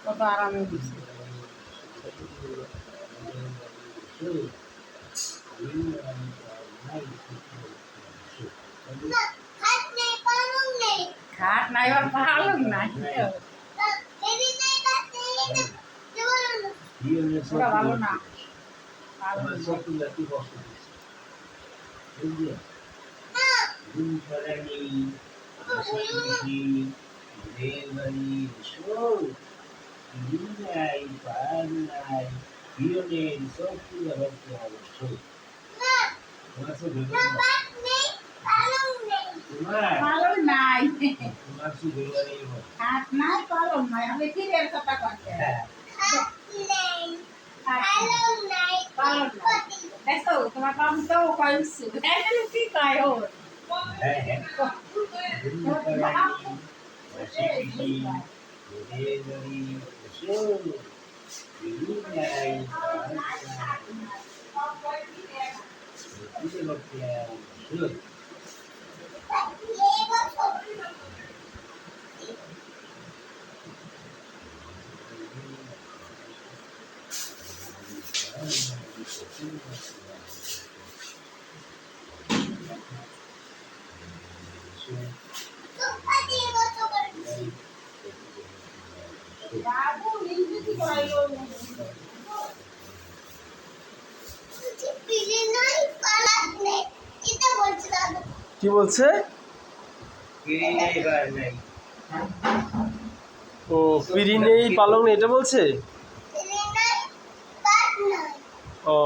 কত আরামে দিচ্ছে। খাট নাই আর পালং নাই, ওটা ভালো না। পালং নাই, খাট নাই, পালং নাই, আমি কি এর কথা করতে দেখো তোমার কাম তো কইছি এখন কি কয় ও বাবু ইংরেজি কইলো কি বলছে? ও পিড়ি নেই পালং নেই এটা বলছে। ও